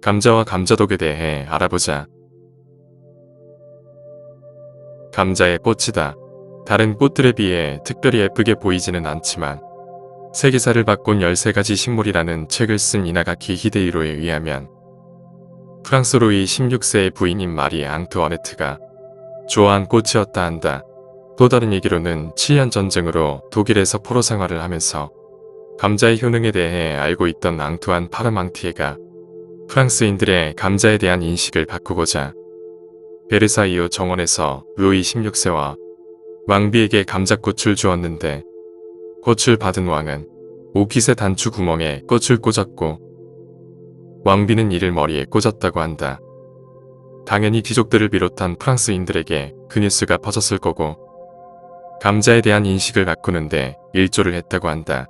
감자와 감자독에 대해 알아보자. 감자의 꽃이다. 다른 꽃들에 비해 특별히 예쁘게 보이지는 않지만 세계사를 바꾼 13가지 식물이라는 책을 쓴 이나가키 히데이로에 의하면 프랑스 루이 16세의 부인인 마리 앙투어네트가 좋아한 꽃이었다 한다. 또 다른 얘기로는 7년 전쟁으로 독일에서 포로 생활을 하면서 감자의 효능에 대해 알고 있던 앙투안 파르망티에가 프랑스인들의 감자에 대한 인식을 바꾸고자 베르사유 정원에서 루이 16세와 왕비에게 감자꽃을 주었는데 꽃을 받은 왕은 오깃의 단추 구멍에 꽃을 꽂았고 왕비는 이를 머리에 꽂았다고 한다. 당연히 귀족들을 비롯한 프랑스인들에게 그 뉴스가 퍼졌을 거고 감자에 대한 인식을 바꾸는데 일조를 했다고 한다.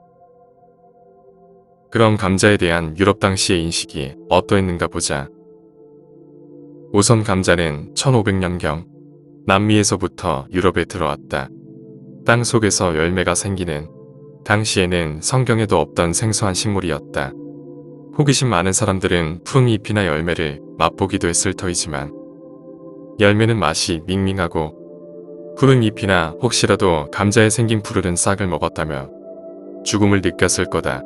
그럼 감자에 대한 유럽 당시의 인식이 어떠했는가 보자. 우선 감자는 1500년경 남미에서부터 유럽에 들어왔다. 땅 속에서 열매가 생기는 당시에는 성경에도 없던 생소한 식물이었다. 호기심 많은 사람들은 푸른 잎이나 열매를 맛보기도 했을 터이지만 열매는 맛이 밍밍하고 푸른 잎이나 혹시라도 감자에 생긴 푸르른 싹을 먹었다며 죽음을 느꼈을 거다.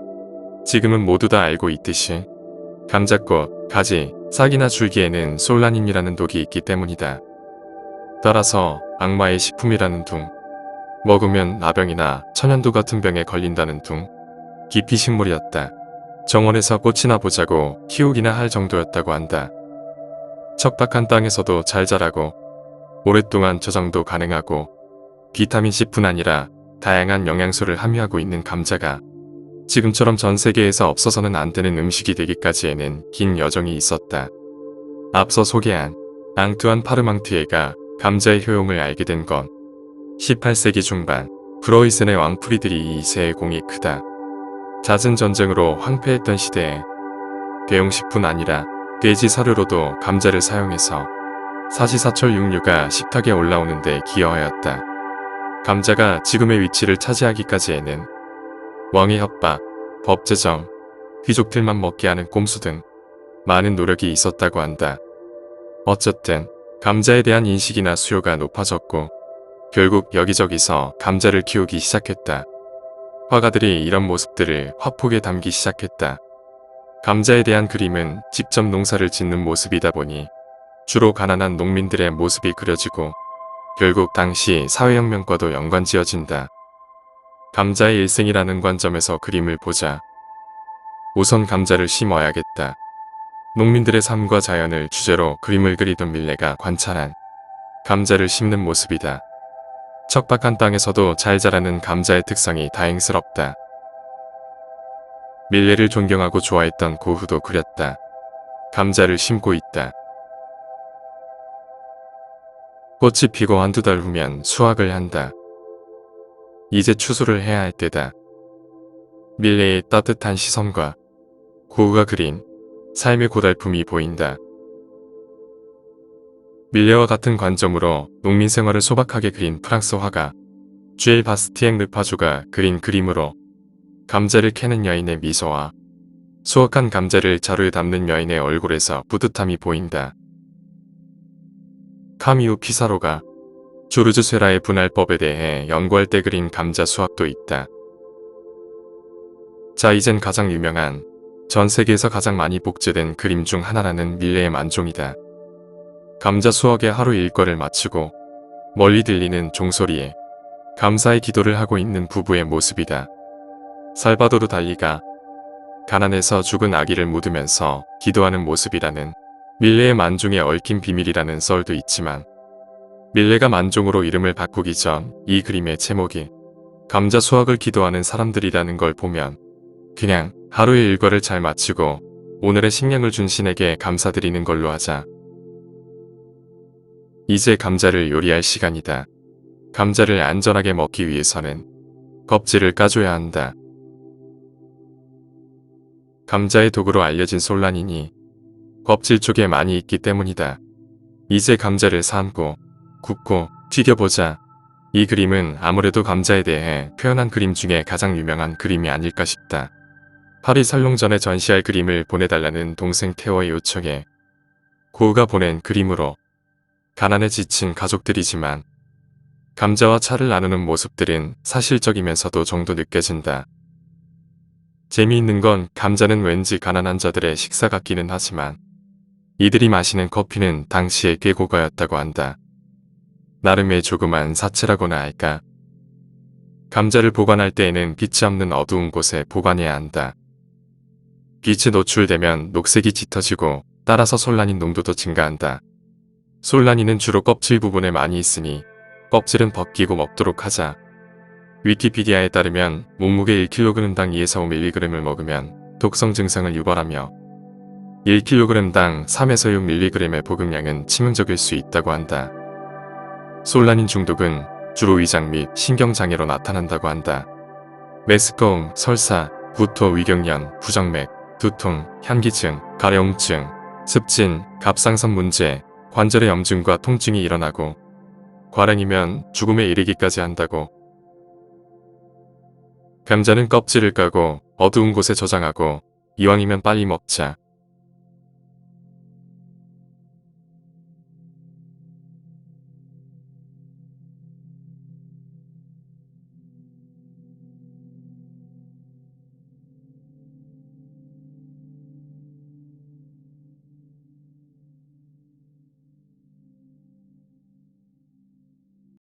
지금은 모두 다 알고 있듯이 감자꽃, 가지, 싹이나 줄기에는 솔라닌이라는 독이 있기 때문이다. 따라서 악마의 식품이라는 둥, 먹으면 나병이나 천연두 같은 병에 걸린다는 둥, 기피 식물이었다. 정원에서 꽃이나 보자고 키우기나 할 정도였다고 한다. 척박한 땅에서도 잘 자라고 오랫동안 저장도 가능하고 비타민C뿐 아니라 다양한 영양소를 함유하고 있는 감자가 지금처럼 전 세계에서 없어서는 안 되는 음식이 되기까지에는 긴 여정이 있었다. 앞서 소개한 앙투안 파르망티에가 감자의 효용을 알게 된 건 18세기 중반 프로이센의 왕 프리드리히 2세의 공이 크다. 잦은 전쟁으로 황폐했던 시대에 배용식뿐 아니라 돼지 사료로도 감자를 사용해서 사시사철 육류가 식탁에 올라오는 데 기여하였다. 감자가 지금의 위치를 차지하기까지에는 왕의 협박, 법제정, 귀족들만 먹게 하는 꼼수 등 많은 노력이 있었다고 한다. 어쨌든 감자에 대한 인식이나 수요가 높아졌고 결국 여기저기서 감자를 키우기 시작했다. 화가들이 이런 모습들을 화폭에 담기 시작했다. 감자에 대한 그림은 직접 농사를 짓는 모습이다 보니 주로 가난한 농민들의 모습이 그려지고 결국 당시 사회혁명과도 연관지어진다. 감자의 일생이라는 관점에서 그림을 보자. 우선 감자를 심어야겠다. 농민들의 삶과 자연을 주제로 그림을 그리던 밀레가 관찰한 감자를 심는 모습이다. 척박한 땅에서도 잘 자라는 감자의 특성이 다행스럽다. 밀레를 존경하고 좋아했던 고흐도 그렸다. 감자를 심고 있다. 꽃이 피고 한두 달 후면 수확을 한다. 이제 추수를 해야 할 때다. 밀레의 따뜻한 시선과 고흐가 그린 삶의 고달픔이 보인다. 밀레와 같은 관점으로 농민 생활을 소박하게 그린 프랑스 화가 쥐엘 바스티엥 르파주가 그린 그림으로 감자를 캐는 여인의 미소와 수확한 감자를 자루에 담는 여인의 얼굴에서 뿌듯함이 보인다. 카미우 피사로가 조르주 쇠라의 분할법에 대해 연구할 때 그린 감자 수확도 있다. 자, 이젠 가장 유명한 전 세계에서 가장 많이 복제된 그림 중 하나라는 밀레의 만종이다. 감자 수확의 하루 일과를 마치고 멀리 들리는 종소리에 감사의 기도를 하고 있는 부부의 모습이다. 살바도르 달리가 가난해서 죽은 아기를 묻으면서 기도하는 모습이라는 밀레의 만종에 얽힌 비밀이라는 썰도 있지만 밀레가 만종으로 이름을 바꾸기 전 이 그림의 제목이 감자 수확을 기도하는 사람들이라는 걸 보면 그냥 하루의 일과를 잘 마치고 오늘의 식량을 준 신에게 감사드리는 걸로 하자. 이제 감자를 요리할 시간이다. 감자를 안전하게 먹기 위해서는 껍질을 까줘야 한다. 감자의 독으로 알려진 솔라닌이 껍질 쪽에 많이 있기 때문이다. 이제 감자를 삶고 굽고 튀겨보자. 이 그림은 아무래도 감자에 대해 표현한 그림 중에 가장 유명한 그림이 아닐까 싶다. 파리 설롱 전에 전시할 그림을 보내달라는 동생 태호의 요청에 고우가 보낸 그림으로 가난에 지친 가족들이지만 감자와 차를 나누는 모습들은 사실적이면서도 정도 느껴진다. 재미있는 건 감자는 왠지 가난한 자들의 식사 같기는 하지만 이들이 마시는 커피는 당시에 꽤 고가였다고 한다. 나름의 조그만 사치라고나 할까. 감자를 보관할 때에는 빛이 없는 어두운 곳에 보관해야 한다. 빛에 노출되면 녹색이 짙어지고 따라서 솔라닌 농도도 증가한다. 솔라닌은 주로 껍질 부분에 많이 있으니 껍질은 벗기고 먹도록 하자. 위키피디아에 따르면 몸무게 1kg당 2에서 5mg을 먹으면 독성 증상을 유발하며 1kg당 3에서 6mg의 복용량은 치명적일 수 있다고 한다. 솔라닌 중독은 주로 위장 및 신경장애로 나타난다고 한다. 메스꺼움, 설사, 구토, 위경련, 부정맥, 두통, 현기증, 가려움증, 습진, 갑상선 문제, 관절의 염증과 통증이 일어나고 과량이면 죽음에 이르기까지 한다고. 감자는 껍질을 까고 어두운 곳에 저장하고 이왕이면 빨리 먹자.